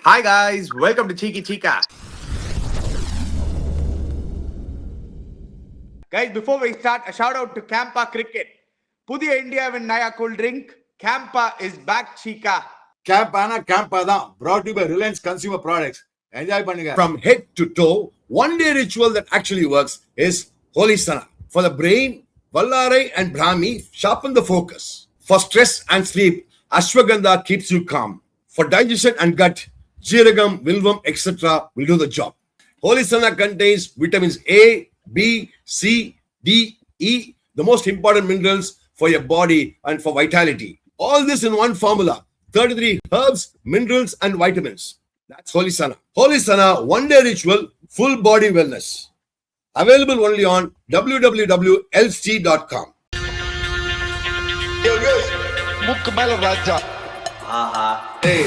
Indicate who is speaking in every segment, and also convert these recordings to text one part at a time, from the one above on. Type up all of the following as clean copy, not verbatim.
Speaker 1: Hi guys, welcome to Cheeky Chica. Guys, before we start, a shout out to Campa Cricket. Pudiya India win Naya cool drink. Campa is back, Chica.
Speaker 2: Campa தான் brought to you by Reliance Consumer Products. Enjoy பண்ணுங்க. From head to toe, one day ritual that actually works is Holy Sana. For the brain, Vallarai and Brahmi sharpen the focus. For stress and sleep, Ashwagandha keeps you calm. For digestion and gut, Jeeragam, Vilvam, etc. will do the job. Holy Sana contains vitamins A, B, C, D, E, the most important minerals for your body and for vitality. All this in one formula. 33 herbs, minerals, and vitamins. That's Holy Sana. Holy Sana one-day ritual, full body wellness. Available only on www.lc.com.
Speaker 3: Mukbal Raja.
Speaker 2: Hey.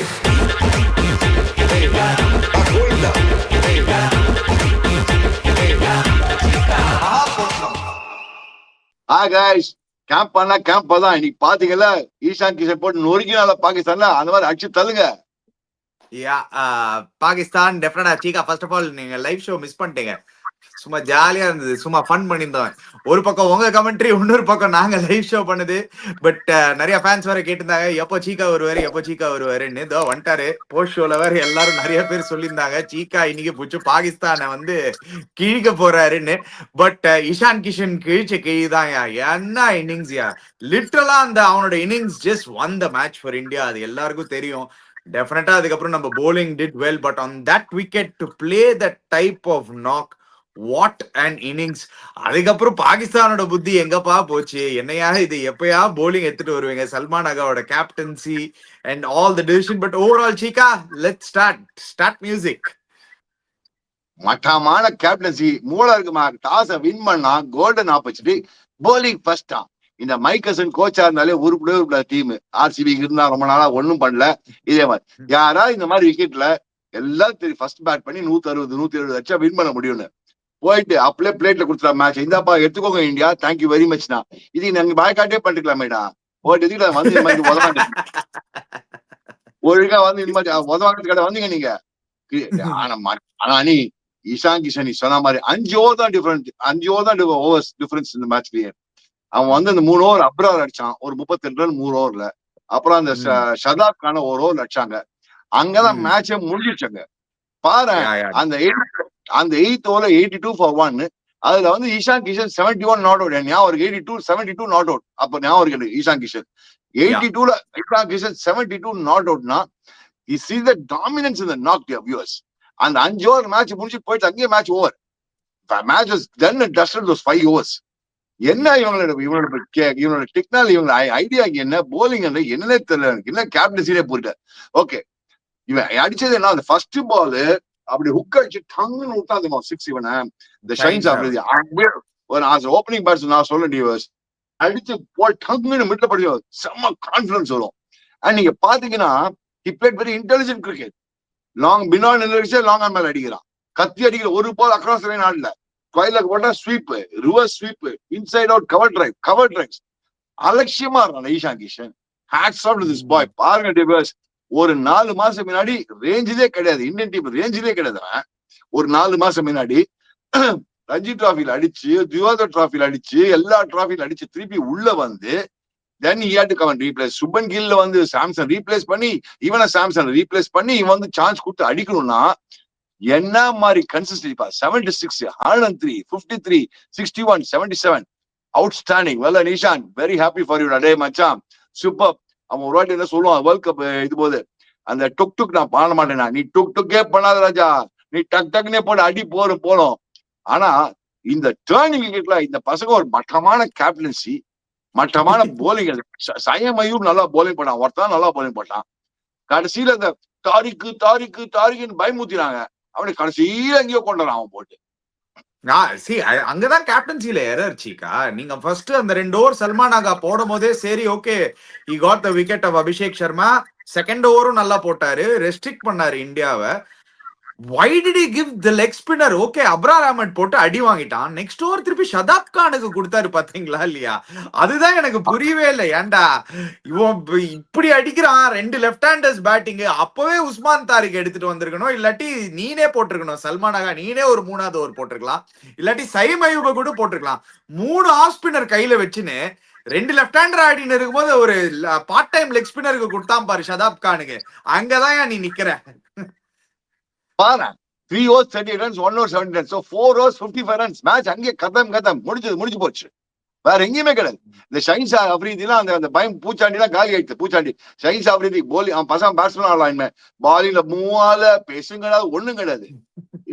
Speaker 2: Hi guys. Camp தான் இன்னைக்கு பாத்தீங்கல்ல ஈஷான் கிஷன் போட்டு நொறுக்கினால பாகிஸ்தான்ல அந்த மாதிரி அடிச்சு தள்ளுங்க.
Speaker 1: பாகிஸ்தான் டெஃபினட்டா சீக்கா. First of all நீங்க லைவ் ஷோ மிஸ் பண்ணிட்டீங்க. சும்மா ஜாலியா இருந்தது, சும்மா ஃபன் பண்ணியிருந்தோம். ஒரு பக்கம் உங்க கமெண்ட்ரி, இன்னொரு பக்கம் நாங்க லைவ் ஷோ பண்ணுது. பட் நிறைய ஃபேன்ஸ் வேற கேட்டிருந்தாங்க எப்போ சீக்கா வருவாருன்னு. இதோ வந்துட்டாரு. போஸ்ட் ஷோல வேற எல்லாரும் நிறைய பேர் சொல்லியிருந்தாங்க சீக்கா இன்னைக்கு புடிச்சு பாகிஸ்தானை வந்து கிழிக்க போறாருன்னு. பட் இஷான் கிஷன் கிழிதான். என்ன இன்னிங்ஸ்யா, லிட்டரலா அந்த அவனோட innings just one the match for India. அது எல்லாருக்கும் தெரியும். டெஃபினட்டா அதுக்கப்புறம் நம்ம bowling did well, but on that wicket to play that type of knock, what an innings. அதுக்கப்புறம் பாகிஸ்தானோட புத்தி எங்கப்பா போச்சு? என்னையா இது, எப்பயா bowling எடுத்துட்டு வருவீங்க? சல்மான் அகாவோட captaincy and all the decision, but overall Chika, let's start music.
Speaker 2: மட்டமான கேப்டன்சி மூளை இருக்குமா. டாஸ வின் பண்ணா கோல்டன் ஆப்பர்ச்சுனிட்டி, bowling ஃபர்ஸ்டா. இந்த மைக்கசன் கோச்சா இருந்தாலே உருப்பட டீம். ஆர்சிபி இருந்தா ரொம்ப நாளா ஒன்னும் பண்ணல. இதே மாதிரி யாரா இந்த மாதிரி விக்கெட்ல எல்லாம் தெரியும் ஃபர்ஸ்ட் பேட் பண்ணி 160-170 வச்சா வின் பண்ண முடியும்னு போயிட்டு அப்படியே பிளேட்ல கொடுத்துட்டா மேட்ச். இந்தாப்பா எடுத்துக்கோங்க இந்தியா, தேங்க்யூ வெரி மச்னா. இது நாங்க பாய்காட்டே பண்ணிக்கலாமேடா. போயிட்டு எதுக்கு வந்து இந்த மாதிரி உதவாங்க, ஒழுங்கா வந்து இந்த மாதிரி உதவாங்கிறதுக்காக வந்தீங்க நீங்க. ஆனா நீ இஷான் கிஷன் சொன்ன மாதிரி 5 ஓவர் தான் ஓவர்ஸ் டிஃபரன்ஸ் இந்த மேட்ச் கிளியர். அவன் வந்து அந்த 3 ஓவர் அப்ரார் அடிச்சான், ஒரு 32 ரன் 3 ஓவர்ல. அப்புறம் அந்த ஷதாப் கான ஒரு ஓவர் அடிச்சாங்க. அங்கதான் மேட்சே முடிஞ்சிருச்சாங்க. பாரு அந்த 8th ஓவர்ல 82 for 1. அதுல வந்து ஈஷான் கிஷன் 71 நாட் அவுட். ஞாபகம் 72 நாட் அவுட். அப்ப ஞாபகம் ஈஷான் கிஷன் 82ல ஈஷான் கிஷன் 72 நாட் அவுட்னா you see the dominance in the knock, dear viewers. அந்த 5 ஓவர் மேட்ச் முடிஞ்சு போயிட்டு அங்கேயே match over. Match was done and dusted those 5 overs. என்ன இவனோட டெக்னாலஜி, இவங்க ஐடியா என்ன, போலிங் என்னன்னே தெரியல எனக்கு. என்ன கேப்டன்சிலே போயிட்ட. ஓகே, இவன் அடிச்சது என்ன, அந்த ஃபர்ஸ்ட் பால் அப்படி ஹுக் அடிச்சு டங்குன்னு விட்டாங்க 6. இவனை இந்த ஷைன்ஸ் அப்படி ஒரு ஓப்பனிங் பேட்ஸ் நான் சொல்ல டிவர்ஸ் அடிச்சு போல் டங்குன்னு மிட்ல படி செம்ம கான்பிடன்ஸ் வரும். அண்ட் நீங்க பாத்தீங்கன்னா he played very intelligent cricket. Long பினான் லாங் ஆன் மேல அடிக்கிறான், கத்தி அடிக்கிற. ஒரு பால் அக்ராஸ் லைன் ஆடல. கோயிலுக்கு போட்டா sweep, reverse sweep, inside out, cover drives. அலட்சியமா இருக்கான் Ishan Kishan. Hats off to this boy. பாருங்க டிவர்ஸ், ஒரு 4 மாசம் முன்னாடி ரேஞ்சிலே கிடையாது, இந்தியன் டீம் ரேஞ்சிலே கிடையாது. ஒரு 4 மாசம் முன்னாடி ரஞ்சி டிராஃபில அடிச்சு, தியோதர் டிராஃபில அடிச்சு, எல்லா டிராஃபில அடிச்சு திருப்பி உள்ள வந்து தென் he had to come and replace. Shubman கில்ல வந்து சாம்சன் ரீப்ளேஸ் பண்ணி, சாம்சன் ரீப்ளேஸ் பண்ணி இவன் வந்து சான்ஸ் கொடுத்து அடிக்கணும்னா என்ன மாதிரி கன்சிஸ்டன்சி பா. 76, 103, 53, 61, 77. Outstanding. Well Nishan, very happy for you டே மச்சான், சூப்பர். அவன் ஒரு வாட்டி என்ன சொல்லுவான் வேர்ல்ட் கப் இது போது, அந்த டுக் நான் பண்ண மாட்டேனா. நீ டுக்கே பண்ணாத ராஜா, நீ டக்குனே போட்டு அடி போலும். ஆனா இந்த டேர்னிங் விக்கெட்ல இந்த பசங்க ஒரு மட்டமான கேப்டன்சி, மட்டமான போலிங். சயமயூர் நல்லா போலிங் பண்ணான், ஒருத்தான் நல்லா போலிங் பண்ணான். கடைசியில இந்த தாரிக்குன்னு பயமுத்தினாங்க. அவனை கடைசியில எங்கேயோ கொண்டான் அவன் போட்டு.
Speaker 1: அங்கதான் கேப்டன்சில எரர் சீக்கா. நீங்க ஃபர்ஸ்ட் அந்த 2 ஓவர் சல்மான் அகா போடும் போதே சரி okay, he got the wicket of Abhishek Sharma. Second ஓவரும் நல்லா போட்டாரு, ரெஸ்ட்ரிக்ட் பண்ணாரு இந்தியாவை. why did he give the leg spinner? Okay, Abrar Ahmad போட்டு அடி வாங்கிட்டான். நெக்ஸ்ட் ஓவர் திருப்பி ஷதாப் கானுக்கு கொடுத்தாரு பாத்தீங்களா இல்லையா? அதுதான் எனக்கு புரியவே இல்லை. ஏன்டா இவன் இப்படி அடிக்கிறான், 2 லெஃப்ட் ஹேண்டர்ஸ் பேட்டிங். அப்பவே உஸ்மான் தாரிக் எடுத்துட்டு வந்திருக்கணும், இல்லாட்டி நீனே போட்டிருக்கணும். சல்மான் அகா நீனே ஒரு 3வது ஓவர் போட்டிருக்கலாம், இல்லாட்டி சைம் அயூப கூட போட்டிருக்கலாம். 3 ஆஃப் ஸ்பின்னர் கையில வச்சுன்னு 2 லெஃப்ட் ஹேண்டர் ஆடின்னு இருக்கும்போது ஒரு பார்ட் டைம் லெக் ஸ்பின்னருக்கு கொடுத்தான் பாரு ஷதாப் கானுக்கு. அங்கதான் நீ நிக்கிற
Speaker 2: பாரு. 3 overs 30 runs, 1 over 70 runs. So 4 overs 55 runs. Match அங்கே கதம் முடிஞ்சு போச்சு. வேற எங்கேயுமே கிடையாது. இந்த ஷஹீன் அஃப்ரீதிலாம் அந்த பயம் பூச்சாண்டி தான் காலி ஆயிடுச்சு. பூச்சாண்டி ஷஹீன் அஃப்ரீதி போலி அவன் பசங்க பேட்ஸ்மேன் ஆடலாம். பாலிங்ல மூவால பேசும் கிடையாது, ஒண்ணும் கிடையாது.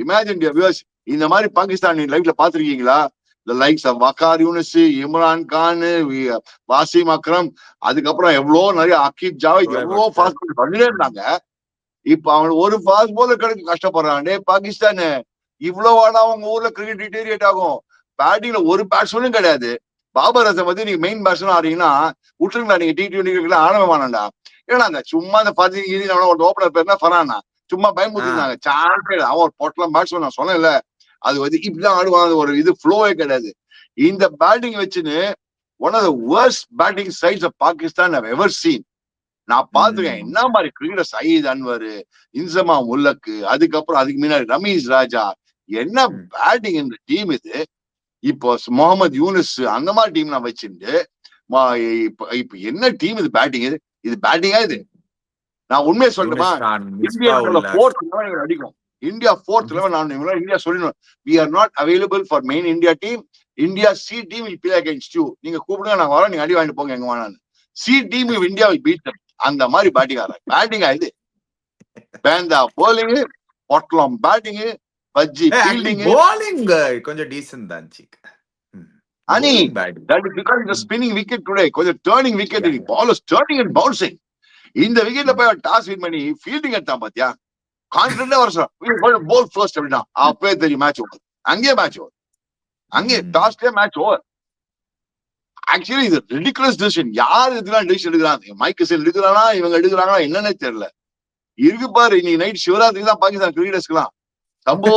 Speaker 2: இமேஜின் வியூவர்ஸ், இந்த மாதிரி பாகிஸ்தான் லைஃப்ல பாத்திருக்கீங்களா? The likes of Waqar Younis, Imran Khan, Wasim Akram, அதுக்கப்புறம் எவ்வளவு நிறைய அக்கீப் ஜாவேத் எவ்வளவு ஃபாஸ்ட் பண்ணிட்டே இருந்தாங்க. இப்ப அவன் ஒரு ஃபாஸ்ட் போலர் கிடைக்க கஷ்டப்படுறான். பாகிஸ்தான் இவ்வளவு ஆனா அவங்க ஊர்ல கிரிக்கெட் டிட்டேரியேட் ஆகும். பேட்டிங்ல ஒரு பேட்ஸ்மேனும் கிடையாது. பாபர் அசம் வந்து நீங்க மெயின் பேட்ஸ்மேன் ஆடுறீங்கன்னா விட்டுருங்களா, நீங்க T20 ஆடவே வேணாண்டா. ஏன்னா அந்த சும்மா அந்த ஒரு ஓப்பனர் பேருனா ஃபரானா சும்மா பயமுறுத்திருந்தாங்க. சான்ஸ் கிடையாது. அவன் ஒரு பொட்டலாம் பேட்ஸ்மேன் நான் சொன்னேன்ல, அது வந்து இப்படிதான் ஆடுவாங்க. ஒரு இது ஃப்ளோவே கிடையாது. இந்த பேட்டிங் வச்சுன்னு one of the worst batting sides of Pakistan I've ever seen. நான் பாத்துருக்கேன் என்ன மாதிரி கிரிக்கெட்டர். சயீத் அன்வர், இன்சமா முல்லக்கு, அதுக்கப்புறம் அதுக்கு முன்னாடி ரமீஸ் ராஜா. என்ன பேட்டிங் இந்த டீம் இது. இப்போ முகமது யூனிஸ் அந்த மாதிரி டீம் நான் வச்சுட்டு இப்ப என்ன டீம் இது பேட்டிங்? இது பேட்டிங்கா இது? நான் உண்மையை சொல்லட்டுமா, இந்தியா 4th 11 அடிக்கும். இந்தியா 4th 11 இந்தியா சொல்லணும், we are not available for main India team. India C team will play against you. நீங்க கூப்பிடுங்க, நாங்க வரோம், நீங்க அடி வாங்கிட்டு போங்க எங்க வேணான்னு. C team India will beat them. அந்த மாதிரி பேட்டிங்கா இது? பேந்தா போலிங், பொட்டலம் பேட்டிங், பஜ்ஜி ஃபீல்டிங்.
Speaker 1: bowling கொஞ்சம் டீசன்ட் தான் seek.
Speaker 2: Ani, that is because the spinning wicket today, கொஞ்சம் turning wicket, ball is turning and bouncing. இந்த விக்கெட்ல போய் டாஸ் வின் பண்ணி ஃபீல்டிங் எடுத்தான் பாத்தியா? கான்ஃபிடென்ட்டா வருஷம் போல் ஃபர்ஸ்ட் அப்படின்னா அப்பவே தெரியும் மேட்ச் ஓவர். அங்கேயே மேட்ச் ஓவர், அங்கே டாஸ்லயே மேட்ச் ஓவர். ஆக்சுவலி இது ரிடிகுலஸ் டிசிஷன். யார் இதெல்லாம் டிசிஷன் எடுக்கிறாங்க? மைக்கேல் எடுக்கிறானா, இவங்க எடுக்கிறாங்களா என்னன்னே தெரியல. இருக்கு பாரு, இன்னைக்கு நைட் சிவராத்திரி தான் பாகிஸ்தான் கிரிக்கெட்டர்ஸ்க்குலாம் சம்போ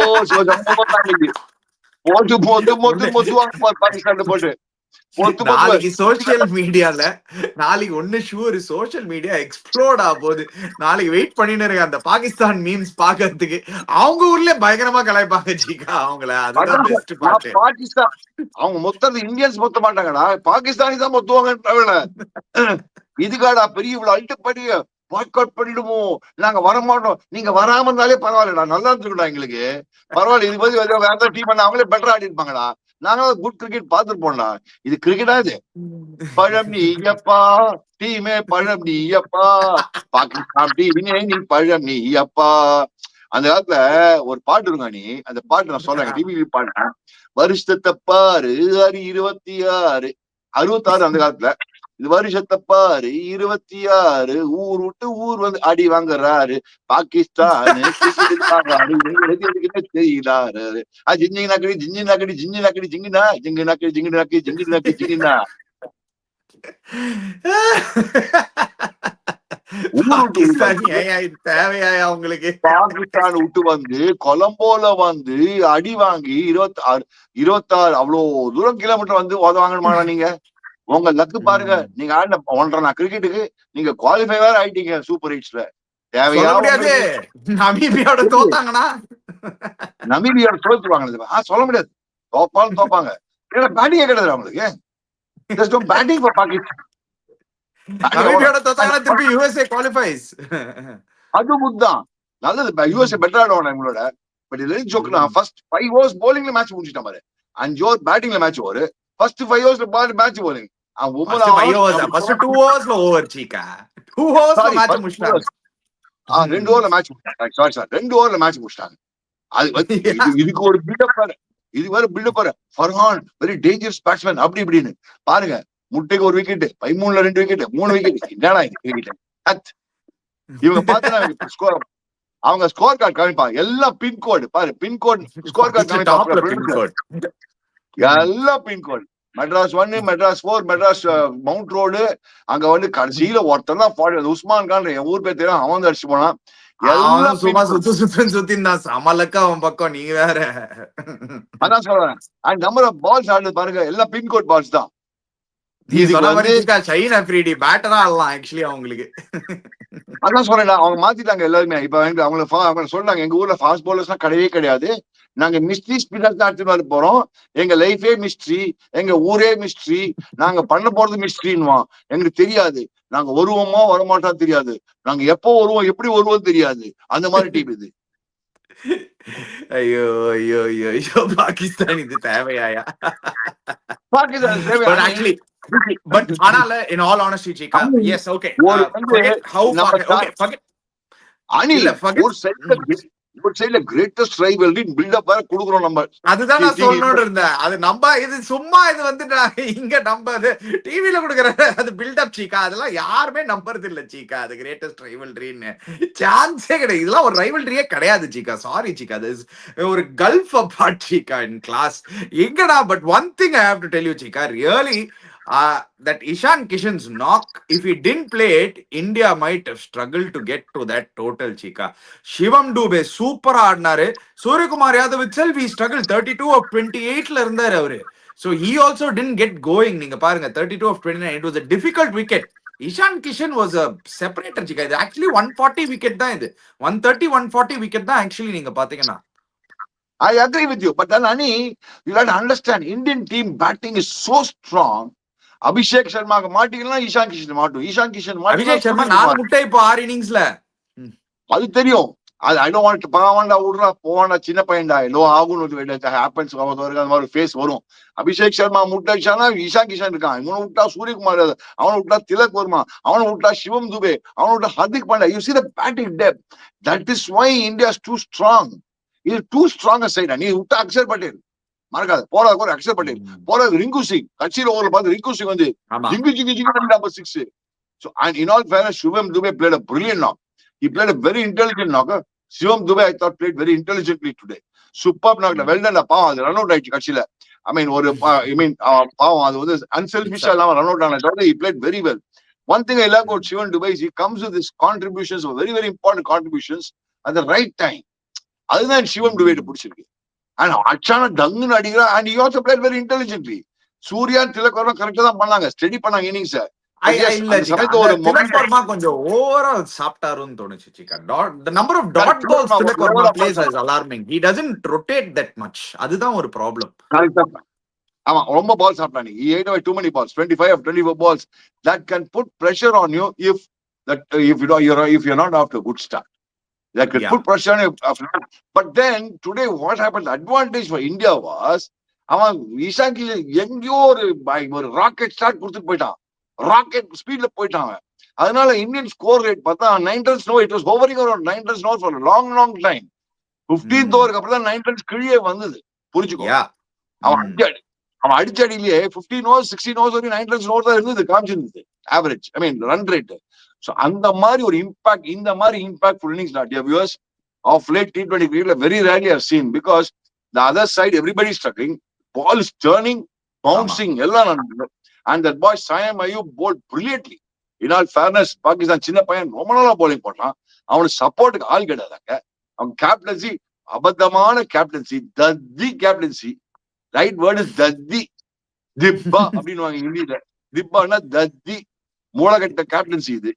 Speaker 2: போட்டு மொத்துவாங்க பாகிஸ்தான் போட்டு.
Speaker 1: நாளைக்கு சோசியல் மீடியால ஒண்ணு ஷூர், சோசியல் மீடியா எக்ஸ்ப்ளோர்ட் ஆக போகுது. நாளைக்கு வெயிட் பண்ணிட்டு இருக்க அந்த பாகிஸ்தான் மீம்ஸ் பாக்குறதுக்கு. அவங்க ஊர்ல பயங்கரமா கலாய்ப்பாங்க ஜிகா அவங்கள. அதுதான் பெஸ்ட் பார்ட்.
Speaker 2: பாகிஸ்தான் அவங்க மொத்தம் இந்தியன்ஸ் மொத்த மாட்டாங்கடா, பாகிஸ்தானி தான் மொத்துவாங்க. இதுக்காடா பெரிய இவ்வளவு அல்ட்டுப்படி பாய்க் அவுட் பண்ணிடுவோம், நாங்க வரமாட்டோம். நீங்க வராம இருந்தாலே பரவாயில்லடா, நல்லா இருந்துருக்கா எங்களுக்கு பரவாயில்ல. இது மாதிரி வேற ஏதாவது டீம் பண்ண அவங்களே பெட்டரா ஆடி இருப்பாங்கடா. நாங்க குட் கிரிக்கெட் பாத்துட்டு போனோம்டா. இது கிரிக்கெட்டா இது? பழம் நீயப்பா டீமே, பழம் நீயப்பா பாகிஸ்தான் டீமே, நீ பழம் நீயப்பா. அந்த காலத்துல ஒரு பாட்டு இருங்க, நீ அந்த பாட்டு நான் சொல்றேன், டிவி பாடுறேன். வருஷத்தை பாரு 26 66 அந்த காலத்துல. இது வருஷத்தை பாரு 26, ஊர் விட்டு ஊர் வந்து அடி வாங்குறாரு பாகிஸ்தான் செய்யறாரு. ஜிஞ்சி நாக்கடி ஜிஞ்சி நாக்கடி ஜிஞ்சி நாக்கடி ஜிங்கினா ஜிங்கு நாக்கடி ஜிங்கு நாக்கி ஜிங்கு நாக்கி ஜிங்கினா.
Speaker 1: தேவையா அவங்களுக்கு?
Speaker 2: பாகிஸ்தான் விட்டு வந்து கொலம்போல வந்து அடி வாங்கி 26 அவ்வளவு தூரம் கிலோமீட்டர் வந்து உதவாங்க. நீங்க உங்க லக்கு பாருங்க, நீங்க ஆடின 1.5 கிரிக்கெட்டுக்கு நீங்க குவாலிஃபை வேற ஆயிட்டீங்க சூப்பர் ஹிட்ஸ்ல. தேவையா?
Speaker 1: நமீபியாவோட தோத்தாங்கன்னா
Speaker 2: நமீபியாவோட தோத்துருவாங்க. சொல்ல முடியாது, தோப்பாலும் தோப்பாங்க. ஏன்னா பேட்டிங்கே கிடையாது அவங்களுக்கு. Batting for Pakistan.
Speaker 1: நமீபியாவோட தோத்தாங்கன்னா திருப்பி யுஎஸ்ஏ குவாலிஃபைஸ்.
Speaker 2: அது முத்தான் நல்லது. யுஎஸ்ஏ பெட்டர் ஆடுவாங்க எங்களோட. பட் இது ஜோக்னா ஃபர்ஸ்ட் 5 overs bowlingல மேட்ச் முடிச்சிட்டா பாரு. 5 over பேட்டிங்ல match over, first 5 overs match bowling.
Speaker 1: 2 overs over Chika. 2 overs match முடிச்சாங்க.
Speaker 2: 2 overல மேட்ச் முடிச்சாங்க. சாரி சார், 2 overல மேட்ச் முடிச்சாங்க. அது வந்து இதுக்கு ஒரு பில்டப் பாரு. இது வேற பில்டப் பாரு. ஃபர்ஹான் வெரி டேஞ்சரஸ் பேட்ஸ்மேன் அப்படி இப்படின்னு பாருங்க. முட்டைக்கு ஒரு விக்கெட், 13ல 2 விக்கெட், 3 விக்கெட். என்னடா இது கிரிக்கெட்? இவங்க பாத்தீங்கன்னா ஸ்கோர், அவங்க ஸ்கோர் கார்டு காமிப்பாங்க. எல்லாம் பின்கோடு பாரு, பின்கோட் ஸ்கோர் கார்டு காமிப்பாங்க. எல்லாம் pincode. Madras 1, Madras 4, Madras Mount Road. அங்க வந்து கடைசியில ஒருத்தர் தான் உஸ்மான் கான், என் ஊர் பேர் தெரியும், அவன் வந்து அடிச்சு போனான். எல்லாம்
Speaker 1: சும்மா சுத்திந்தான் சமலக்கா அவன் பக்கம், நீ வேற.
Speaker 2: அதான் சொல்றேன். அண்ட் நம்பர் ஆஃப் பால்ஸ் ஆடுது பாருங்க, எல்லாம் பின்கோட் பால்ஸ் தான்.
Speaker 1: நீ சொன்ன மாதிரி ஷைன் அஃப்ரிடி பேட்டரா ஆடலாம் ஆக்சுவலி அவங்களுக்கு.
Speaker 2: அதான் சொல்றேன், அவங்க மாத்திட்டாங்க எல்லாருமே. இப்ப அவங்க சொல்றாங்க எங்க ஊர்ல ஃபாஸ்ட் பாலர்ஸ் எல்லாம் கிடையவே கிடையாது, நாங்க மிஸ்ட்ரி ஸ்பின்னர்ஸ் தான் எடுத்துட்டு போறோம், எங்க லைஃபே மிஸ்ட்ரி, எங்க ஊரே மிஸ்ட்ரி, நாங்க பண்ண போறது மிஸ்ட்ரின்னுவான். எங்களுக்கு தெரியாது, நாங்க வருவோமோ வரமாட்டா தெரியாது, நாங்க எப்போ வருவோம் எப்படி வருவோம் தெரியாது, அந்த மாதிரி டீம் இது.
Speaker 1: ஐயோ ஐயோ ஐயோ ஐயோ, பாகிஸ்தான் இது தேவையாயா?
Speaker 2: பாகிஸ்தான்
Speaker 1: But
Speaker 2: தேவை.
Speaker 1: actually, but ஆனால in all honesty Chika, yes, okay,
Speaker 2: ஒரு
Speaker 1: forget how
Speaker 2: நம்ம
Speaker 1: okay, forget
Speaker 2: அணி
Speaker 1: இல்ல forget.
Speaker 2: ஒரு சைடுல கிரேட்டஸ்ட் ரைவல்ரி பில்டப் வேற கொடுக்குறோம் நம்ம.
Speaker 1: அதுதான் நான் சொல்லணும்னு இருந்தேன். அது நம்ம இது சும்மா இது வந்து இங்க நம்ம அது டிவில கொடுக்குற அது பில்டப் சீக்கா, அதெல்லாம் யாருமே நம்புறது இல்ல சீக்கா. அது கிரேட்டஸ்ட் ரைவல்ரின்னு சான்ஸே கிடையாது. இதெல்லாம் ஒரு ரைவல்ரியே கிடையாது சீக்கா. சாரி சீக்கா, அது ஒரு கல்ஃப் அபார்ட் சீக்கா இன் கிளாஸ் எங்கடா. But one thing I have to tell you Chika, really that Ishan Kishan's knock, if he didn't play it, India might have struggled to get to that total Chika. Shivam Dube super ஆடினாரு. Suryakumar Yadav itself he struggled, 32 of 28ல இருந்தாரு அவரு. So he also didn't get going. நீங்க பாருங்க 32 of 29, it was a difficult wicket. Ishan Kishan was a separator Chika. இது actually 140 wicket தான், இது 130 140 wicket தான் actually நீங்க பாத்தீங்கன்னா.
Speaker 2: I agree with you, but then Ani, you have to understand, Indian team batting is so strong. Abhishek சர்மாக்கு மாட்டிக்கலாம், ஈஷான் கிஷன் மாட்டும். ஈஷான் கிஷன்
Speaker 1: அபிஷேக் சர்மா 4 முட்டை இப்போ 6 இன்னிங்ஸ்ல.
Speaker 2: அது தெரியும். அது ஐ டோன்ட் வாண்ட் டு பாவண்டா விடுறா போவாண்டா சின்ன பையன்டா ஏதோ ஆகும் ஹேப்பன்ஸ் அந்த மாதிரி ஃபேஸ் வரும். அபிஷேக் சர்மா முட்டாச்சானா ஈஷான் கிஷன் இருக்கான், இவனை விட்டா சூரியகுமார், அவனை விட்டா திலக் வர்மா, அவனை விட்டா சிவம் துபே, அவனை விட்டா Hardik Pandya. You see the batting depth. That is why India is too strong. இது டூ ஸ்ட்ராங்கர் சைடா. நீ விட்டா அக்ஷர் பட்டேல் மறக்காது, போறாது கூட அக்ஷர் பட்டேல், போறாது ரிங்கு சிங், கட்சியில ஓவர்ல பார்த்து ரிங்கு சிங் வந்து ஜிங்கு ஜிங்கு ஜிங்கு number 6. So and in all fairness, Shivam Dube played a brilliant knock. He played a very intelligent knocker. Shivam Dube I thought played very intelligently today. Superb knock. Well done. பாவம் அது ரன் அவுட் ஆயிடுச்சு கட்சியில. பாவம் அது வந்து அன்செல்ஃபிஷா இல்லாம run out ஆனது. He played very well. One thing I like about Shivam Dube is he comes with his contributions, very very important contributions at the right time. அதுதான் சிவம் டுபே பிடிச்சிருக்கு. அண்ட் அச்சான டங்குன்னு அடிக்கிறான். And he also played very intelligently. Surya Tilak Varma கரெக்டா தான் பண்ணாங்க, steady பண்ணாங்க innings.
Speaker 1: Tilak Verma கொஞ்சம் ஓவரா சாப்பிட்டாருன்னு தோணுச்சு சீக்கா. The number of dot balls Tilak Verma plays is alarming. He doesn't rotate that much. அதுதான் ஒரு ப்ராப்ளம்.
Speaker 2: ஆமா, ரொம்ப பால் சாப்பிட்டாங்க. He ate away too many balls, 25 of 24 balls. That can put pressure on you if you're not off to a good start. That could put pressure on you. But then today what happened, the advantage for India was அவன் ஈஷான் கிஷன் எங்கேயோ ஒரு rocket start கொடுத்துட்டு போயிட்டான், rocket ஸ்பீட்ல போயிட்டாங்க. அதனால Indian score rate பார்த்தா 9 runs no, it was hovering around 9 runs no for a long time. 15th ஓவருக்கு அப்புறம் தான் 9 runs கீழே வந்தது, புரிஞ்சுக்கோ. அவன் அடிச்ச அடியிலேயே 15 overs 16 overs வரைக்கும் 9 runs no தான் இருந்தது, காமிச்சிருந்தது ஆவரேஜ், ரன் ரேட். So அந்த மாதிரி ஒரு இம்பாக்ட், இந்த மாதிரி இம்பாக்ட்ஃபுல் இன்னிங்ஸ் நான் viewers of late T20 cricket very rarely have seen, because the other side everybody is struggling, ball is turning, bouncing எல்லாம் நடக்குது. And that boy Saim Ayub bowled brilliantly. In all fairness, Pakistan சின்ன பையன் ரொம்ப நாளா bowling போட்டான், அவனுக்கு சப்போர்ட்டுக்கு ஆள் கிடையாதாங்க. அவன் கேப்டன்சி அபத்தமான கேப்டன்சி, தத்தி கேப்டன்சி. ரைட் வேர்ட் இஸ் தத்தி. திப்பா அப்படின்னு ஹிந்தியில, திப்பான்னா தத்தி, மூலகட்ட கேப்டன்சி இது.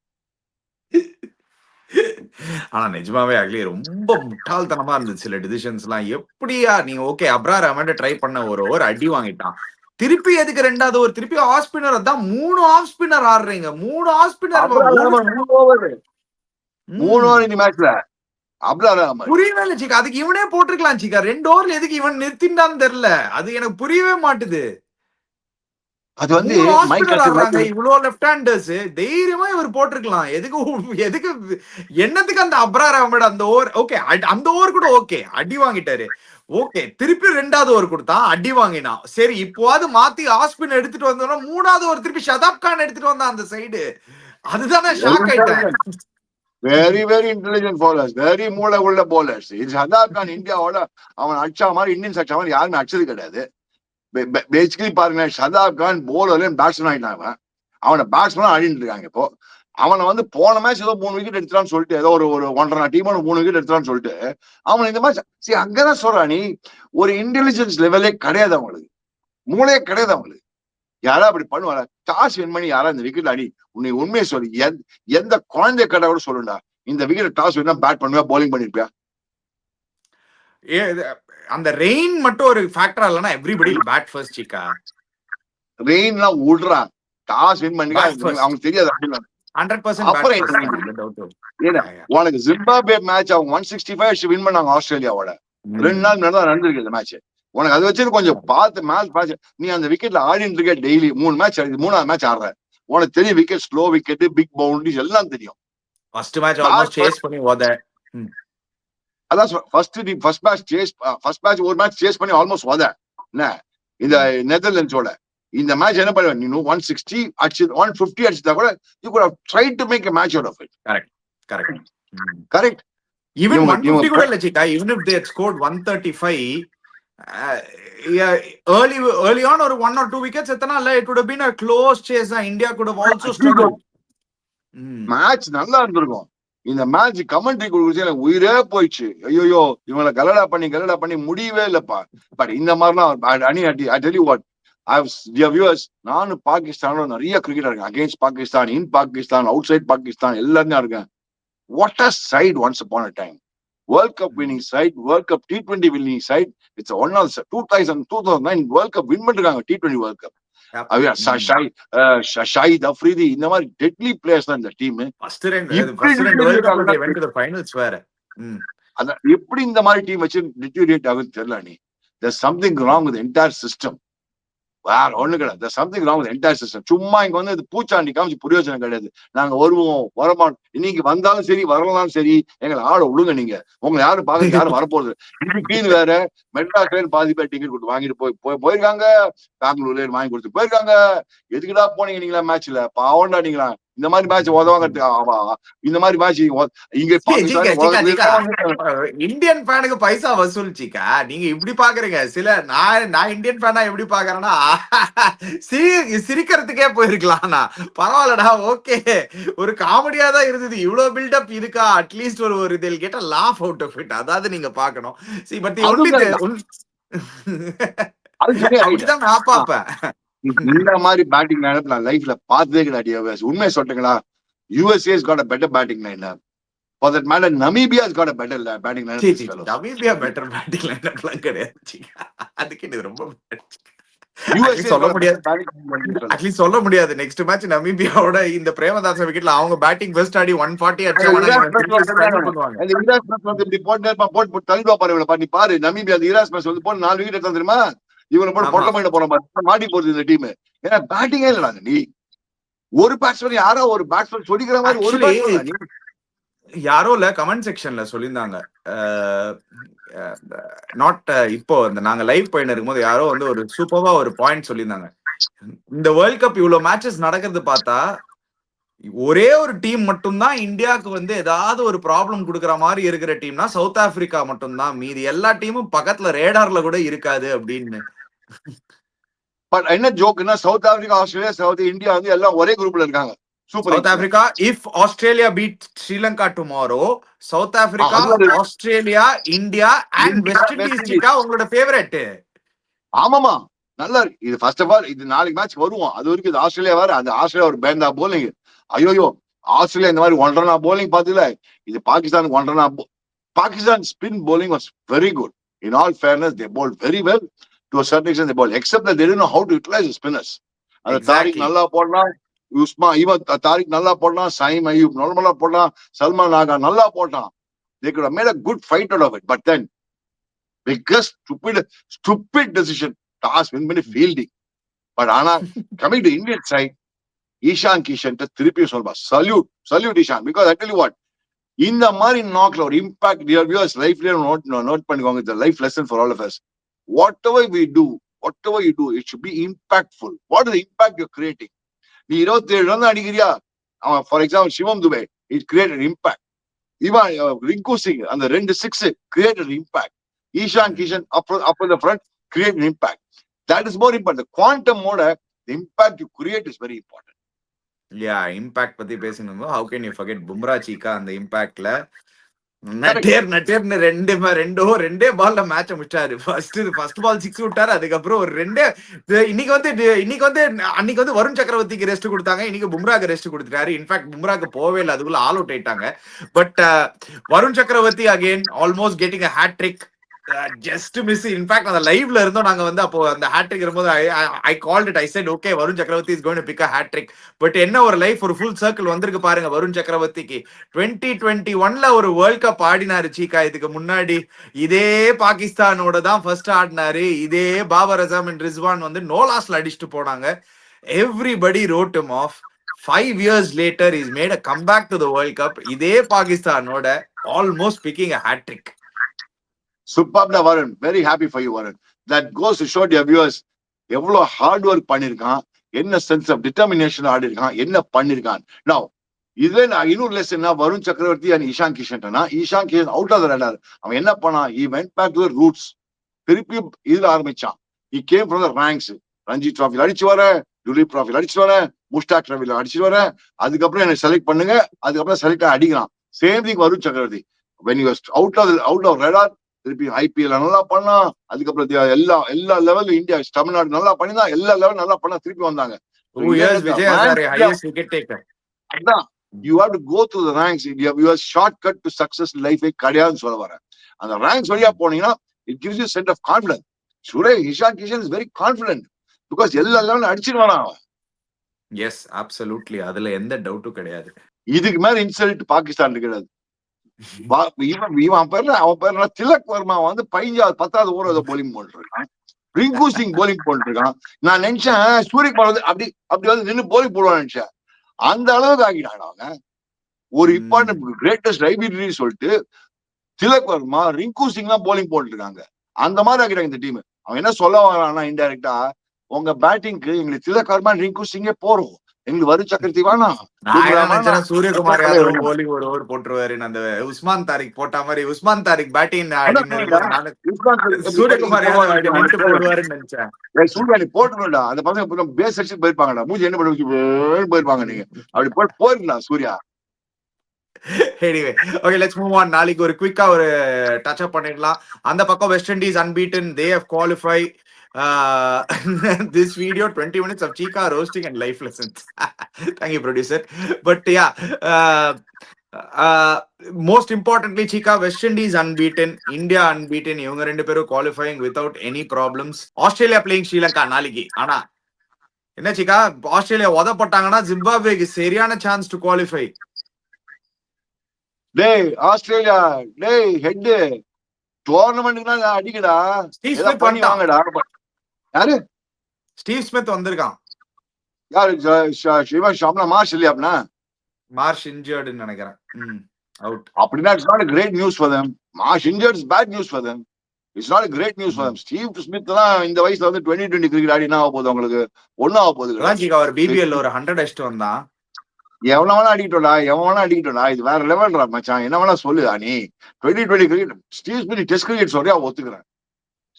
Speaker 1: ஆனா நிஜமாவே ஆகலி ரொம்ப முட்டாள்தனமா இருந்துச்சு சில டிசிஷன்ஸ் எல்லாம். எப்படியா நீ ஓகே அப்ரார் அஹமட் ட்ரை பண்ண ஒரு ஓவர் அடி வாங்கிட்டான், திருப்பி எதுக்கு ரெண்டாவது ஓவர் திருப்பி ஆஃப் ஸ்பின்னர், அதான் 3 ஆஃப் ஸ்பின்னர் ஆடுறீங்க, 3 ஆஃப் ஸ்பின்னர்
Speaker 2: 3 ஓவர் இந்த மேட்ச்ல அப்ரார் அஹமட்
Speaker 1: புரியவே இல்ல சீக்கா. அதுக்கு இவனே போட்டிருக்கலாம் சீக்கா, 2 ஓவர்ல எதுக்கு இவன் நிறுத்திட்டான்னு தெரியல, அது எனக்கு புரியவே மாட்டுது.
Speaker 2: அது வந்து
Speaker 1: இவ்வளவு லெஃப்ட் ஹேண்டர்ஸ் தைரியமா இவர் போட்டிருக்கலாம், எதுக்கு என்னத்துக்கு அந்த அப்ரார் அஹமட் அந்த ஓவர் ஓகே, அந்த ஓவர் கூட ஓகே அடி வாங்கிட்டாரு, ஓகே திருப்பி 2வது ஓவர் கொடுத்தான் அடி வாங்கினான், சரி இப்போவாது மாத்தி ஆஸ்பின் எடுத்துட்டு வந்தோம்னா 3வது ஓவர் திருப்பி ஷதாப் கான் எடுத்துட்டு வந்தான் அந்த சைடு. அதுதான் ஷாக் ஆயிட்டேன்.
Speaker 2: Very very intelligent bowlers, very மூளை உள்ள bowlers. இது ஷதாப் கான் இந்தியாவோட அவன் அடிச்சா மாதிரி இந்தியன்ஸ் அடிச்சா மாதிரி யாருமே அடிச்சது கிடையாது. பேசிக்கலி பாருங்க, ஷதாப் கான் போலர்லயும் பேட்ஸ்மேன் ஆயிட்டாங்க, அவனை பேட்ஸ்மேன் ஆடிட்டு இருக்காங்க இப்போ. அவனை வந்து போன மேட்ச் ஏதோ 3 விக்கெட் எடுத்துறான்னு சொல்லிட்டு ஏதோ ஒரு 1.5 டீம் 3 விக்கெட் எடுத்துறான்னு சொல்லிட்டு அவன் இந்த மேட்ச் சரி அங்கதான் சொல்றா நீ ஒரு இன்டெலிஜென்ஸ் லெவலே கிடையாது அவங்களுக்கு, மூளையே கிடையாது அவங்களுக்கு. யாரா அப்படி பண்ணுவாங்க டாஸ் வின் பண்ணி யாரா இந்த விக்கெட் அடி உன்னை உண்மையை சொல்லி எந்த குழந்தை கடை கூட சொல்லுண்டா இந்த விக்கெட் டாஸ் வின்னா பேட் பண்ணுவா பவுலிங் பண்ணிருப்பியா?
Speaker 1: அந்த ரெயின் மட்டும் ஒரு ஃபேக்டரா இல்லனா எவ்ரிபடி பேட் ஃபர்ஸ்ட் சிக்கா.
Speaker 2: ரெயின்லாம் விடுறா டாஸ் வின் பண்ணி அவங்களுக்கு தெரியாது அப்படின்னு
Speaker 1: 100% பேட் ஃபர்ஸ்ட்.
Speaker 2: உனக்கு ஜிம்பாப்வே மேட்ச் அவங்க 165 வின் பண்ணாங்க ஆஸ்திரேலியாவோட 2 நாள் முன்னாடி தான் நடந்திருக்கு இந்த மேட்ச். உனக்கு அது வச்சு கொஞ்சம் பார்த்து மேட்ச் நீ அந்த விக்கெட்ல ஆடிட்டு இருக்க டெய்லி 3 மேட்ச் 3ஆவது மேட்ச் ஆடுற உனக்கு தெரியும் wicket slow wicket big boundaries எல்லாம் தெரியும்.
Speaker 1: ஃபர்ஸ்ட் மேட்ச் ஆல்மோஸ்ட் சேஸ் பண்ணி ஓத
Speaker 2: அதான் ஃபர்ஸ்ட் மேட்ச் ஒரு மேட்ச் சேஸ் பண்ணி ஆல்மோஸ்ட் ஓத என்ன இந்த நெதர்லாண்ட்ஸோட இந்த மேட்ச் என்ன பண்ணுவ நீ 160 அடிச்சு 150 அடிச்சா கூட you could have tried to make a match out of it. Correct.
Speaker 1: Even 150 கூட இல்ல சிக்கா. Even if they had scored 135 early on or 1 or 2 wickets எத்தனால it would have been a close chase. India could have also struggled.
Speaker 2: Match நல்லா இருந்திருக்கும். இந்த match commentary கொடுக்குறது எனக்கு உயிரே போயிடுச்சு. ஐயோ இவங்களை கலடா பண்ணி முடியவே இல்லப்பா. பட் இந்த மாதிரிலாம் அணி I tell you what, நானும் பாகிஸ்தானோட நிறைய கிரிக்கெட் இருக்கேன். Against Pakistan, in Pakistan, outside Pakistan எல்லாருமே இருக்கேன். What a side once upon a time. World cup winning side, world cup T20 winning side. It's one all 2009 world cup win பண்ணிருக்காங்க T20 world cup. Shahid Afridi இந்த மாதிரி deadly players தான் இந்த team. எப்படி இந்த மாதிரி டீம் வச்சு டிட்டீரியேட் ஆகுதுன்னு தெரியல. நீ there's something wrong with the entire system. வேற ஒண்ணு கிடையாது. Something wrong with entire system. சும்மா இங்க வந்து இது பூச்சாண்டி காமிச்சு பிரயோஜனம் கிடையாது. நாங்க வருவோம் வரமாட்டோம், இன்னைக்கு வந்தாலும் சரி வரலாம் சரி எங்களை ஆட விடுங்க. நீங்க உங்களை யாரும் பாக்க யாரும் வரப்போறது இன்னைக்கு வேற மெட்ராஸ்ல பாதி பேர் டிக்கெட் கொடுத்து வாங்கிட்டு போயிருக்காங்க, பெங்களூர்ல வாங்கி கொடுத்து போயிருக்காங்க. எதுக்குடா போனீங்க நீங்களா மேட்ச்ல பாவண்டா நீங்களா இந்த மாதிரி மேட்ச் உதவாங்க. இந்த மாதிரி மேட்ச் இங்க
Speaker 1: இந்தியன் ஃபேனுக்கு பைசா வசூலிச்சிக்கா. நீங்க இப்படி பாக்குறீங்க. சில நான் இந்தியன் ஃபேனா எப்படி பாக்குறேன்னா சிரிக்கிறதுக்கே போயிருக்கலாம். பரவாயில்லடா ஓகே ஒரு காமெடியா தான் இருந்தது. இவ்வளவு பில்டப் இதுக்கா அட்லீஸ்ட் ஒரு இதில் கேட்ட லாஃப் அவுட் ஆஃப் இட் அதாவது நீங்க பாக்கணும். அப்படிதான் நான் பாப்பேன்.
Speaker 2: இந்த மாதிரி பேட்டிங் லைனப் நான் லைஃப்ல பார்த்ததே கிடையாது. உண்மையை சொல்றீங்களா? USA has got a better batting lineup. For that matter, Namibia has got a better batting lineup.
Speaker 1: Namibia better batting lineup லாம் கிடையாது. அதுக்கு இது ரொம்ப சொல்ல முடியாது. நெக்ஸ்ட் மேட்ச் நமீபியாவோட இந்த பிரேமதாச விக்கெட்ல அவங்க பேட்டிங் பெஸ்ட் ஆடி 140 அடிச்சாங்க.
Speaker 2: நீ பாரு நமீபியா இராஸ் மேட்ச் வந்து போட்டு 4 விக்கெட் எடுத்தா தெரியுமா? இவனை போட்டு பொட்ட பண்ண போற மாதிரி மாட்டி போகுது இந்த டீம். ஏன்னா பேட்டிங்கே இல்லடா. நீ ஒரு பேட்ஸ்மேன் யாரோ ஒரு பேட்ஸ்மேன் சொல்லிக்கிற மாதிரி ஒரு பேட்ஸ்மேன்
Speaker 1: யாரோ இல்ல கமெண்ட் செக்ஷன்ல சொல்லியிருந்தாங்க. நாட் இப்போ நாங்க லைவ் போயின்னு இருக்கும்போது யாரோ வந்து ஒரு சூப்பர்வா ஒரு பாயிண்ட் சொல்லியிருந்தாங்க. இந்த வேர்ல்ட் கப் இவ்வளவு மேட்சஸ் நடக்கிறது பார்த்தா ஒரே ஒரு டீம் மட்டும்தான் இந்தியாவுக்கு வந்து ஏதாவது ஒரு ப்ராப்ளம் கொடுக்குற மாதிரி இருக்கிற டீம்னா சவுத் ஆப்பிரிக்கா மட்டும்தான். மீதி எல்லா டீமும் பக்கத்துல ரேடார்ல கூட இருக்காது அப்படின்னு.
Speaker 2: பட் என்ன ஜோக்னா South Africa, Australia, South India வந்து எல்லாம் ஒரே குரூப்ல இருக்காங்க.
Speaker 1: South Africa, if Australia beat Sri Lanka tomorrow, South Africa, Australia, India and West Indies உங்களோட ஃபேவரட்.
Speaker 2: ஆமாமா நல்லா இருக்கு. இது ஃபர்ஸ்ட் ஆஃப் ஆல் இது நாளைக்கு மேட்ச் வருவோம். அது வரைக்கும் இது ஆஸ்திரேலியா வேற. அந்த ஆஸ்திரேலியா ஒரு பேண்டா போலிங். ஐயோ ஆஸ்திரேலியா இந்த மாதிரி 1 ரன் போலிங் பாத்தீங்களா? இது பாகிஸ்தானுக்கு 1 run. Pakistan spin bowling was very good. In all fairness, they bowled very well. To a certain extent they bowled, except that they didn't know how to utilize the spinners. அந்த தாரிக் நல்லா போடலாம், உஸ்மா இவன் தாரிக் நல்லா போடலாம், சைம் அய்யூப் நல்லா போடலாம், சல்மான் ஆகா நல்லா போட்டான். They could have made a good fight out of it. But then biggest stupid decision, toss win பண்ணி fielding. But ஆனா coming to Indian side, Ishaan Kishan திருப்பி சொல்வா salute Ishaan. Because I tell you what, இந்த மாதிரி நாக்ல ஒரு இம்பாக்ட் டியர் வியூவர்ஸ் லைஃப்ல note பண்ணிக்கோங்க. It's a life lesson for all of us. Whatever you do, it should be impactful. What is the impact you're creating? நீ 27 run அடிக்கிறியா? For example Shivam Dube, it created impact. இவன் ரிங்கு சிங் அந்த 2 6 created impact. Ishan Kishan up in the front create impact. That is more important. The quantum mode, the impact you create is very important.
Speaker 1: Yeah impact பத்தி பேசணும். How can you forget Bumrah Chika அந்த இம்பாக்ட்ல
Speaker 2: Correct.
Speaker 1: நட்டேர்னு ரெண்டே பால்ல மேட்ச முடிச்சாரு. First ball 6 விட்டாரு. அதுக்கப்புறம் ஒரு ரெண்டே இன்னைக்கு வந்து அன்னைக்கு வந்து வருண் சக்கரவர்த்திக்கு ரெஸ்ட் கொடுத்தாங்க. இன்னைக்கு பும்ராக்கு ரெஸ்ட் கொடுத்துட்டாரு. இன்ஃபேக்ட் பும்ராக்கு போவே இல்லை, அதுக்குள்ள ஆல் அவுட் ஆயிட்டாங்க. But Varun Chakravarthy again almost getting a hattrick. Just miss. In fact அந்த லைவ்ல இருந்தோம் நாங்க வந்து. அப்போ அந்த ஹேட்ரிக் இருக்கும்போது I called it. I said okay Varun Chakravarthy is going to pick a hattrick. But என்ன ஒரு லைஃப், ஒரு ஃபுல் சர்க்கிள் வந்திருக்கு பாருங்க வருண் சக்கரவர்த்திக்கு. 2021ல ஒரு வேர்ல்ட் கப் ஆடினாரு சீக்கா. இதுக்கு முன்னாடி இதே பாகிஸ்தானோட தான் ஃபர்ஸ்ட் ஆடினாரு. இதே பாபர் அசாம் அண்ட் ரிஸ்வான் வந்து நோலாஸ்ல அடிச்சுட்டு போனாங்க. Everybody road him off. 5 years later he's made a comeback to the World Cup. இதே பாகிஸ்தானோட ஆல்மோஸ்ட் பிக்கிங் a hat-trick.
Speaker 2: சூப்பர்டா Varun, very happy for you Varun. That goes to show your viewers எவ்வளவு ஹார்ட் ஒர்க் பண்ணிருக்கான், என்ன sense of determination ஆடி இருக்கான், என்ன பண்ணிருக்கான். Now இதுல நான் இன்னொரு lesson Varun Chakravarthy and Ishan Kishan out of the radar. அவன் என்ன பண்ணான், he went back to the roots. திருப்பி இதுல ஆரம்பிச்சான். he came from the ranks. Ranji டிராஃபில அடிச்சு வர, துலீப் டிராஃபில அடிச்சு வர, முஸ்டாக் டிராஃபில அடிச்சு வர, அதுக்கப்புறம் எனக்கு செலக்ட் பண்ணுங்க, அதுக்கப்புறம் செலக்ட் அடிக்கிறான். சேம் திங் வருண் சக்கரவர்த்தி. when he was out of radar, திருப்பி ஐபிஎல் நல்லா பண்ணா, அதுக்கப்புறம் எல்லா லெவல் இந்தியா தமிழ்நாடு நல்லா பண்ணினா, எல்லா லெவல் நல்லா பண்ணா, திருப்பி வந்தாங்க.
Speaker 1: 2 years Vijay Hazare highest wicket taker.
Speaker 2: அதான் you have to go through the ranks. you are shortcut to success in life கிடையாதுன்னு சொல்ல வரேன். அந்த ranks வழியா போனீங்கன்னா it gives you a sense of confidence. Ishan Kishan is very confident because எல்லா லெவலும் அடிச்சிருவானா.
Speaker 1: Yes absolutely, அதுல எந்த டவுட்டும் கிடையாது.
Speaker 2: இதுக்கு மேல இன்சல்ட் பாகிஸ்தான் கிடையாது. அவன் பேர் திலக் வர்மா வந்து 10வது ஓவர் போலிங் போட்டுருக்கான். ரிங்கு சிங் போலிங் போட்டுருக்கான். நான் நினைச்சேன் சூரியகுமார் வந்து அப்படி வந்து நின்று போலிங் போடுவான்னு நினைச்சேன். அந்த அளவுக்கு ஆகிட்டாங்க அவங்க. ஒரு இம்பார்ட்டன்ட் கிரேட்டஸ்ட் ஐபிடி சொல்லிட்டு திலக் வர்மா, ரிங்கு சிங் எல்லாம் போலிங் போட்டுருக்காங்க. அந்த மாதிரி ஆகிட்டாங்க இந்த டீம். அவன் என்ன சொல்ல வரான்னா இன்டைரக்டா, உங்க பேட்டிங்க்கு எங்களுக்கு திலக் வர்மா, ரிங்கு சிங்கே போறோம், எங்களுக்கு வருண் சக்கரவர்த்தி வேணாம்.
Speaker 1: சூரியகுமார் யாதவ் போலிங் ஒரு ஓவர் போட்டுருவாரு. அந்த உஸ்மான் தாரிக் போட்ட மாதிரி உஸ்மான் தாரிக் பேட்டிங் சூரியகுமார் யாதவ் போடுவாருன்னு நினைச்சேன்.
Speaker 2: சூர்யா போட்டுடா, அந்த பசங்க பேஸ் அடிச்சு போயிருப்பாங்கடா. மூஞ்சி என்ன பண்ணி போயிருப்பாங்க. நீங்க அப்படி போயிருக்கலாம் Surya.
Speaker 1: Anyway, okay, let's move on. நாளைக்கு ஒரு குவிக்கா ஒரு டச் அப் பண்ணிடலாம். அந்த பக்கம் west Indies unbeaten, they have qualified. This video 20 minutes of Chika roasting and life lessons. Thank you producer. But yeah, most importantly Chika, West Indies unbeaten, India unbeaten. இவங்க ரெண்டு பேரும் qualifying without any problems. Australia playing Sri Lanka நாளைக்கு. ஆனா என்ன Chika, Australia உதப்பட்டாங்கன்னா ஜிம்பாப்வேக்கு சரியான chance to qualify.
Speaker 2: டேய் Australia, டேய் head டோர்னமெண்ட்னா அடிக்கடா, ஏதோ பண்ணி வாங்கடா. யாரு
Speaker 1: ஸ்டீவ் ஸ்மித் வந்திருக்கான்.
Speaker 2: யாரு ஷாம்னா மார்ஷ் இல்லையா? அப்படின்னா
Speaker 1: மார்ஷ் இன்ஜர்டுன்னு நினைக்கிறேன். அவுட்.
Speaker 2: அப்படின்னா it's not a great news for them. Marsh injured is bad news for them. It's not a great news for them. Steve Smith தான் இந்த வயசுல வந்து 2020 கிரிக்கெட் ஆடி என்ன ஆக போகுது அவங்களுக்கு? ஒன்னும் ஆக போகுது.
Speaker 1: அவர் பிபிஎல் ஒரு 100 அடிச்சுட்டு வந்தான்.
Speaker 2: எவன வேணா அடிக்கட்டோடா, இது வேற லெவல்ரா மச்சான். என்ன வேணா சொல்லுதா நீ? 2020 cricket Steve Smith test cricket சொல்றியா ஒத்துக்கிறேன்.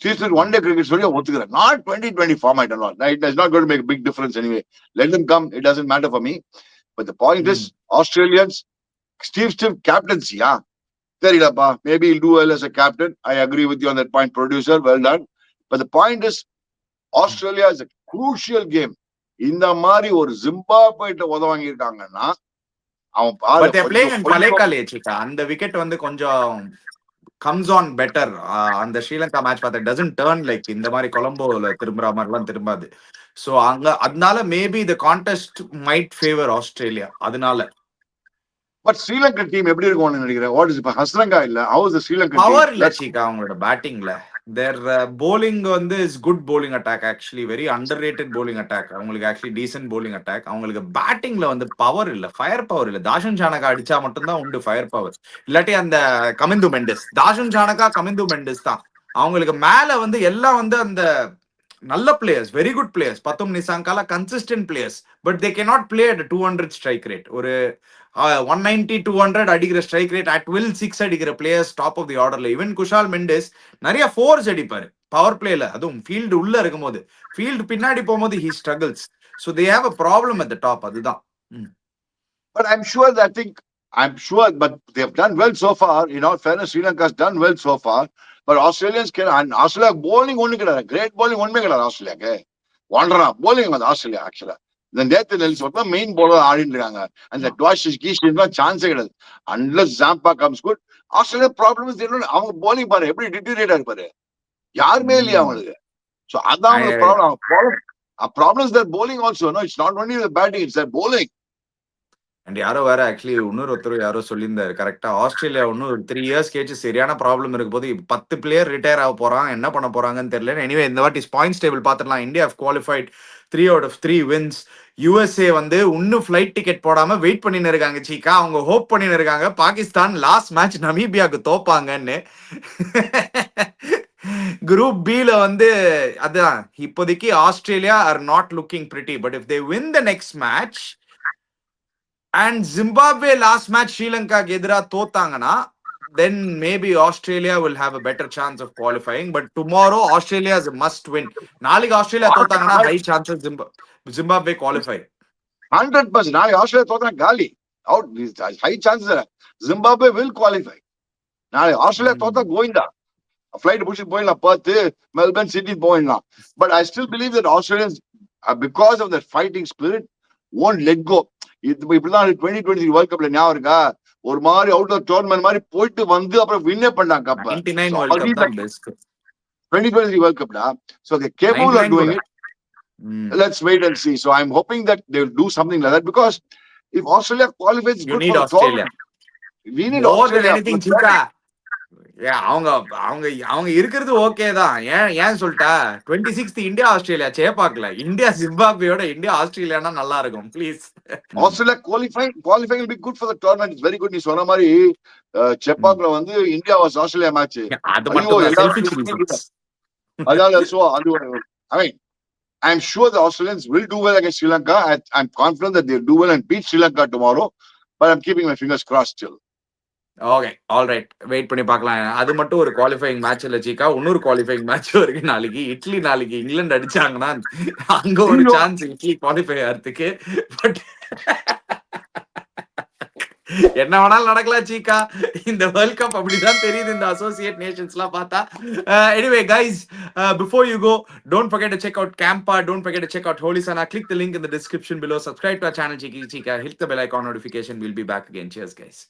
Speaker 2: Steve Smith one day cricket சொல்றியா ஒத்துக்கிறேன். Not 2020 format and all. It is not going to make a big difference anyway. Let them come. It doesn't matter for me. But the point is, Australians, Steve captaincy, yeah. தெரியலப்பா, maybe he'll do well as a captain. I agree with you on that point, producer. Well done. But the point is, Australia is a crucial game. இந்த மாதிரி ஒரு ஜிம்பாப்வேட்ட உதவாங்கி இருக்காங்கன்னா
Speaker 1: அந்த wicket வந்து கொஞ்சம் comes on better. அந்த Sri Lanka match பார்த்தா doesn't turn like இந்த மாதிரி கொலம்போல திரும்புற மாதிரிலாம் திரும்பாது. சோ அதனால maybe the contest might favor Australia. அதனால
Speaker 2: பட் ஸ்ரீலங்கா டீம் எப்படி இருக்கும்னு நினைக்கிறேன். வாட் இஸ் இப்ப ஹஸ்ரங்கா இல்ல, how is the Sri Lankan
Speaker 1: power
Speaker 2: team?
Speaker 1: இல்ல சீக்கா அவங்களோட பேட்டிங்ல. their bowling வந்து is good bowling attack, actually very underrated bowling attack. அவங்களுக்கு actually decent bowling attack. அவங்களுக்கு பேட்டிங்ல வந்து பவர் இல்ல, ஃபயர் பவர் இல்ல. தாஷன் சானகா அடிச்சா மட்டும்தான் உண்டு ஃபயர் பவர். இல்லாட்டி அந்த கமிந்து மெண்டஸ், தாஷன் சானகா கமிந்து மெண்டஸ் தான் அவங்களுக்கு மேல வந்து எல்லாம் வந்து அந்த நல்ல players, very good players. Pathum நிசாங்கால consistent players. But they cannot play at 200 strike rate. ஒரு 190 200 அடிக்கிற ஸ்ட்ரைக் ரேட் அட் வில் 6 அடிக்கிற பிளேயர்ஸ் டாப் ஆஃப் தி ஆர்டர்ல. ஈவன் குஷால் மெண்டஸ் நிறைய ஃபோர்ஸ் அடிப்பாரு பவர் பிளேல, அதுவும் ஃபீல்டு உள்ள இருக்கும் போது. ஃபீல்டு பின்னாடி போகும்போது he struggles. So they have a problem at the top. அதுதான்
Speaker 2: But I'm sure but they've done well so far. In all fairness, Sri Lanka's done well so far. But Australians and Australia bowling only great bowling one make Australia. Wonder bowling with Australia actually. Then that is what the main bowler are in the and the twice is chance unless Zampa comes good. Australia problem is they don't bowling bar every deteriorated. யாருமே இல்லையா அவங்களுக்கு so அதான் அவங்க problem is that bowling also no it's not only the batting it's that bowling
Speaker 1: and யாரோ வேற actually ஒருத்தர் யாரோ சொல்லியிருந்தாரு கரெக்டா ஆஸ்திரேலியா ஒரு 3 இயர்ஸ் கேச்சு சரியான ப்ராப்ளம் இருக்கு போது 10 பிளேயர் ரிட்டையர் ஆக போறாங்க என்ன பண்ண போறாங்கன்னு தெரியல எனிவே இந்த வாட்டி பாயிண்ட்ஸ் டேபிள் பாத்துடலாம் India qualified 3 out of 3 wins USA இன்னும் ஃபிளைட் டிக்கெட் போடாம வெயிட் பண்ணின்னு இருக்காங்க சீக்கா அவங்க ஹோப் பண்ணின்னு இருக்காங்க பாகிஸ்தான் லாஸ்ட் மேட்ச் நமீபியாக்கு தோப்பாங்கன்னு குரூப் பில அதான் இப்போதைக்கு Australia are not looking pretty but if they win the next match and Zimbabwe last match Sri Lanka எதிரா தோத்தாங்கன்னா then maybe Australia will have a better chance of qualifying but tomorrow Australia is a must win நாளைக்கு Australia தோத்தாங்கன்னா high chances Zimbabwe qualify
Speaker 2: 100% நாளைக்கு Australia தோத்தா காலி out high chances Zimbabwe will qualify நாளைக்கு Australia தோத்தா Govinda flight புடிச்சு போயிடலாம் birth Melbourne city போயிடலாம் but I still believe that Australians because of their fighting spirit won't let go இப்படிதான் 2023 world கப்ல ஞாபகம் இருக்கா ஒரு மாதிரி அவுட் ஆஃப் டோர்னமெண்ட் மாதிரி போயிட்டு அப்புறம் வின்னே பண்ணாங்க கப்
Speaker 1: 99 வேர்ல்ட் கப் தான் பெஸ்ட்
Speaker 2: 2023 வேர்ல்ட் கப்ல so they capable of doing it let's wait and see so I'm hoping that they will do something like that because if Australia qualifies it's good for Australia we need
Speaker 1: more
Speaker 2: Australia
Speaker 1: than anything Chika அவங்க இருக்கிறது okay தான் ஏன் சொல்லிட்டா 26th India Australia சேப்பாக்கல India ஜிம்பாப்வேயோட India ஆஸ்திரேலியானா நல்லா இருக்கும் please
Speaker 2: Australia qualifying will be good for the tournament it's very good நீ சொன்ன மாதிரி சேப்பாக்ல இந்தியா வாஸ் ஆஸ்திரேலியா மேட்ச்
Speaker 1: அது மட்டும்
Speaker 2: அதாவது சோ அது I mean I'm sure the Australians will do well against Sri Lanka I'm confident that they'll do well and beat Sri Lanka tomorrow but I'm keeping my fingers crossed still
Speaker 1: okay all right wait பண்ணி பார்க்கலாம் அது மட்டும் ஒரு qualifying match இல்ல சீக்கா இன்னொரு qualifying match இருக்கு நாளைக்கு இட்லி நாளைக்கு இங்கிலாந்து அடிச்சாங்கன்னா அங்க ஒரு சான்ஸ் இட்லி குவாலிஃபை ஆகிறதுக்கு பட் என்ன வேணாலும் நடக்கலாம் சீக்கா இந்த வேர்ல்ட் கப் அப்படிதான் தெரியுது இந்த அசோசியேட் நேஷன்ஸ் எல்லாம் பார்த்தா anyway guys before you go don't forget to check out Campa don't forget to check out Holy Sana click the link in the description below subscribe to our channel Chika hit the bell icon notification we'll be back again cheers guys